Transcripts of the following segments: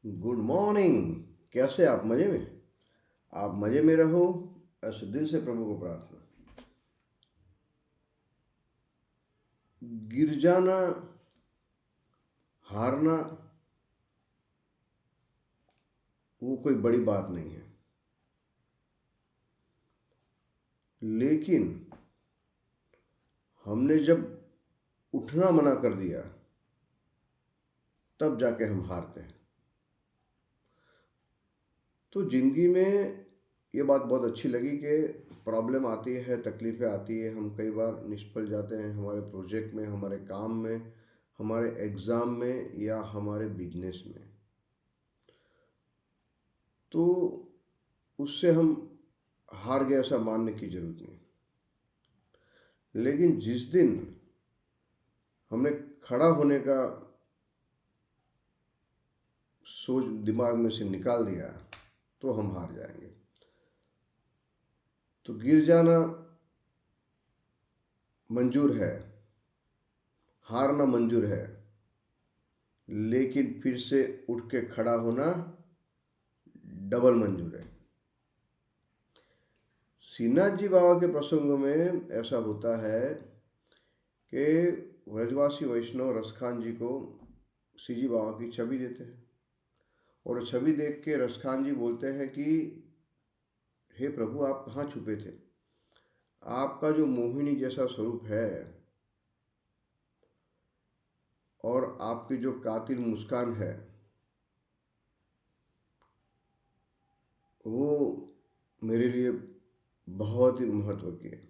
Good morning. कैसे आप मज़े में? आप मज़े में रहो, ऐसे दिल से प्रभु को प्रार्थना। गिर जाना, हारना, वो कोई बड़ी बात नहीं है। लेकिन हमने जब उठना मना कर दिया, तब जाके हम हारते हैं। तो ज़िंदगी में ये बात बहुत अच्छी लगी कि प्रॉब्लम आती है, तकलीफ़ें आती है, हम कई बार निष्फल जाते हैं हमारे प्रोजेक्ट में, हमारे काम में, हमारे एग्ज़ाम में या हमारे बिजनेस में। तो उससे हम हार गए ऐसा मानने की ज़रूरत नहीं। लेकिन जिस दिन हमने खड़ा होने का सोच दिमाग में से निकाल दिया, तो हम हार जाएंगे। तो गिर जाना मंजूर है, हारना मंजूर है, लेकिन फिर से उठ के खड़ा होना डबल मंजूर है। श्रीनाथ जी बाबा के प्रसंगों में ऐसा होता है कि व्रजवासी वैष्णव रसखान जी को श्री जी बाबा की छवि देते हैं, और छवि देख के रसखान जी बोलते हैं कि हे प्रभु, आप कहाँ छुपे थे? आपका जो मोहिनी जैसा स्वरूप है और आपकी जो कातिल मुस्कान है, वो मेरे लिए बहुत ही महत्व की है।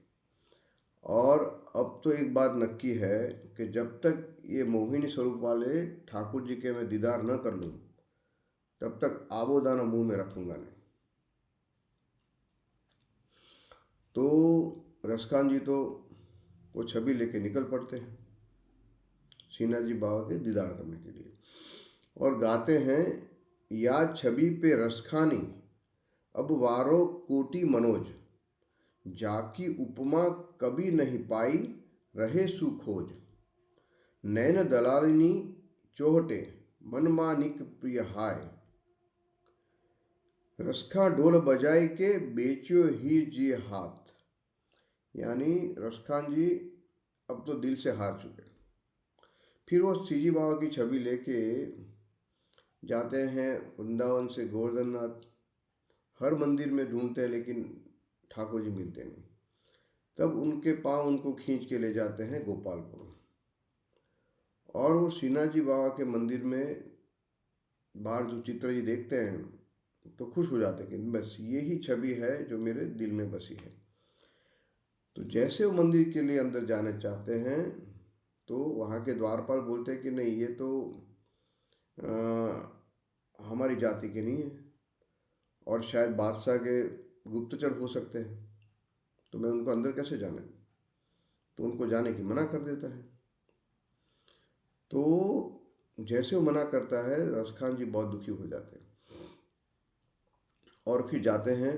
और अब तो एक बात नक्की है कि जब तक ये मोहिनी स्वरूप वाले ठाकुर जी के मैं दीदार न कर लूँ, तब तक आबो दाना मुंह में रखूँगा नहीं। तो रसखान जी तो वो छवि लेके निकल पड़ते हैं श्रीनाथ जी बाबा के दीदार करने के लिए, और गाते हैं, या छवि पे रसखानी अब वारो कोटि मनोज, जाकी उपमा कभी नहीं पाई रहे सुखोज, नैन दलालिनी चोहटे मनमानिक प्रिय हाय, रसखा ढोल बजाए के बेचो ही जी हाथ। यानी रसखान जी अब तो दिल से हार चुके। फिर वो सीजी बाबा की छवि लेके जाते हैं वृंदावन से गोवर्धननाथ। हर मंदिर में ढूंढते हैं, लेकिन ठाकुर जी मिलते नहीं। तब उनके पांव उनको खींच के ले जाते हैं गोपालपुर, और वो श्रीनाथ जी बाबा के मंदिर में बाहर जो चित्र जी देखते हैं तो खुश हो जाते हैं कि बस यही छवि है जो मेरे दिल में बसी है। तो जैसे वो मंदिर के लिए अंदर जाना चाहते हैं, तो वहाँ के द्वारपाल बोलते हैं कि नहीं, ये तो हमारी जाति के नहीं है, और शायद बादशाह के गुप्तचर हो सकते हैं, तो मैं उनको अंदर कैसे जाने। तो उनको जाने की मना कर देता है। तो जैसे वो मना करता है, रसखान जी बहुत दुखी हो जाते हैं, और फिर जाते हैं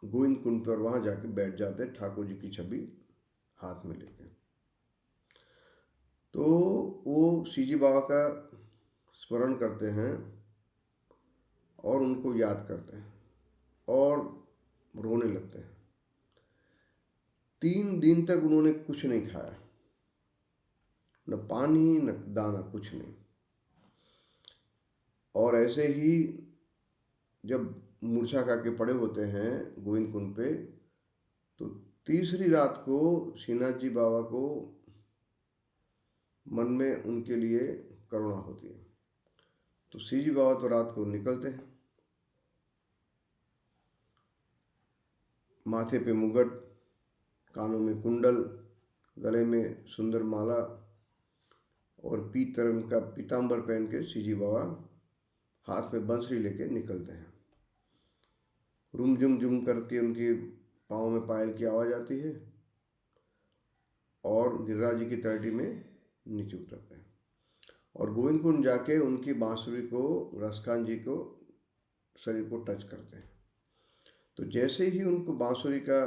गोविंद कुंड पर, वहाँ जाके बैठ जाते हैं ठाकुर जी की छवि हाथ में लेके। तो वो सीजी बाबा का स्मरण करते हैं और उनको याद करते हैं और रोने लगते हैं। 3 दिन तक उन्होंने कुछ नहीं खाया, न पानी न दाना, कुछ नहीं। और ऐसे ही जब मूर्छा खा के पड़े होते हैं गोविंद कुंड पे, तो तीसरी रात को श्रीनाथ जी बाबा को मन में उनके लिए करुणा होती है। तो श्री जी बाबा तो रात को निकलते हैं, माथे पे मुगट, कानों में कुंडल, गले में सुंदर माला और पीत रंग का पीताम्बर पहन के श्री जी बाबा हाथ में बंसरी लेके निकलते हैं। रुम जुम जुम करके उनके पाँव में पायल की आवाज़ आती है, और गिरिराज जी की तलटी में नीचे उतरते हैं, और गोविंद कुंड जाके उनकी बांसुरी को रसखान जी को शरीर को टच करते हैं। तो जैसे ही उनको बांसुरी का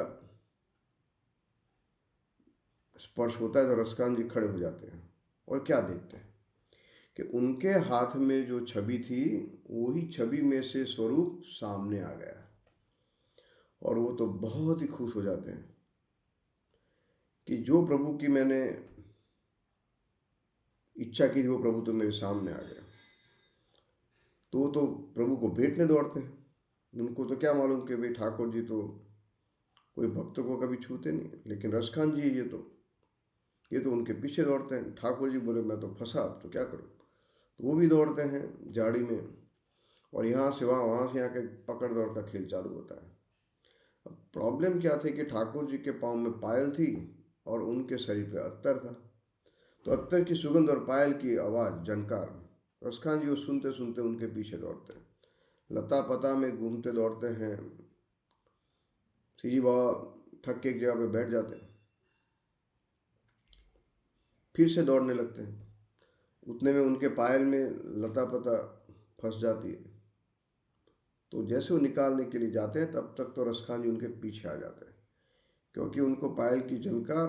स्पर्श होता है, तो रसखान जी खड़े हो जाते हैं, और क्या देखते हैं कि उनके हाथ में जो छवि थी वही छवि में से स्वरूप सामने आ गया, और वो तो बहुत ही खुश हो जाते हैं कि जो प्रभु की मैंने इच्छा की थी वो प्रभु तो मेरे सामने आ गया। तो वो तो प्रभु को भेंटने दौड़ते हैं। उनको तो क्या मालूम कि भाई ठाकुर जी तो कोई भक्त को कभी छूते नहीं, लेकिन रसखान जी ये तो उनके पीछे दौड़ते हैं। ठाकुर जी बोले मैं तो फंसा, अब तो क्या करूं। तो वो भी दौड़ते हैं झाड़ी में, और यहाँ से वहाँ से यहाँ के पकड़ दौड़ का खेल चालू होता है। अब प्रॉब्लम क्या थी कि ठाकुर जी के पाँव में पायल थी और उनके शरीर पे अत्तर था। तो अत्तर की सुगंध और पायल की आवाज़ झनकार, रसखान जी वो सुनते सुनते उनके पीछे दौड़ते हैं, लता पता में घूमते दौड़ते हैं। सीजी बाबा थक के एक जगह पे बैठ जाते हैं, फिर से दौड़ने लगते हैं। उतने में उनके पायल में लता पता फंस जाती है। तो जैसे वो निकालने के लिए जाते हैं तब तक तो रसखान जी उनके पीछे आ जाते हैं, क्योंकि उनको पायल की झनकार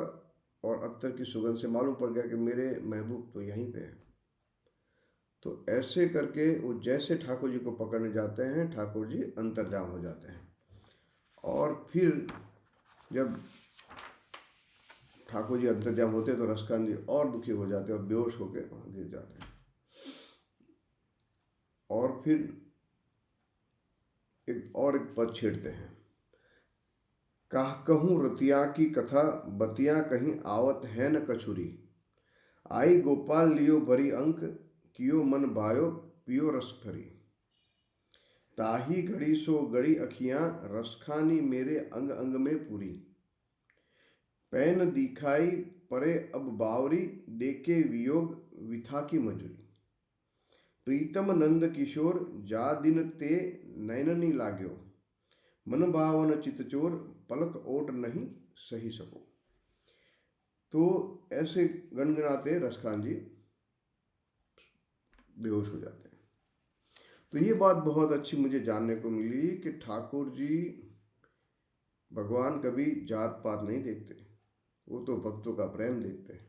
और अत्तर की सुगंध से मालूम पड़ गया कि मेरे महबूब तो यहीं पे है। तो ऐसे करके वो जैसे ठाकुर जी को पकड़ने जाते हैं, ठाकुर जी अंतर्जाम हो जाते हैं। और फिर जब ठाकुर जी अंतर्जाम होते हैं तो रसखान जी और दुखी हो जाते हैं और बेहोश होकर वहाँ गिर जाते हैं। और फिर एक पद छेड़ते हैं, काह कहूँ रतिया की कथा, बतिया कहीं आवत है न कछुरी। आई गोपाल लियो भरी अंक, कियो मन भायो पियो रस भरी। ताही घड़ी सो गड़ी अखियां, रसखानी मेरे अंग अंग में पूरी। पैन दिखाई परे अब बावरी, देके वियोग विथा की मजूरी। प्रीतम नंद किशोर जा दिन ते नैननी लाग्यो, मन भावन चितचोर पलक ओट नहीं सही सको। तो ऐसे गनगनाते रसखान जी बेहोश हो जाते हैं। तो ये बात बहुत अच्छी मुझे जानने को मिली कि ठाकुर जी भगवान कभी जात पात नहीं देखते, वो तो भक्तों का प्रेम देखते हैं।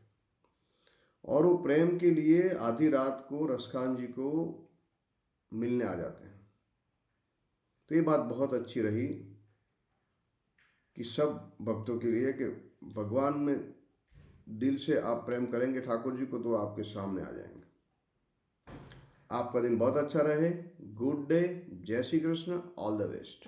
और वो प्रेम के लिए आधी रात को रसखान जी को मिलने आ जाते हैं। तो ये बात बहुत अच्छी रही कि सब भक्तों के लिए कि भगवान में दिल से आप प्रेम करेंगे ठाकुर जी को तो आपके सामने आ जाएंगे। आपका दिन बहुत अच्छा रहे। गुड डे, जय Shri Krishna, all the best.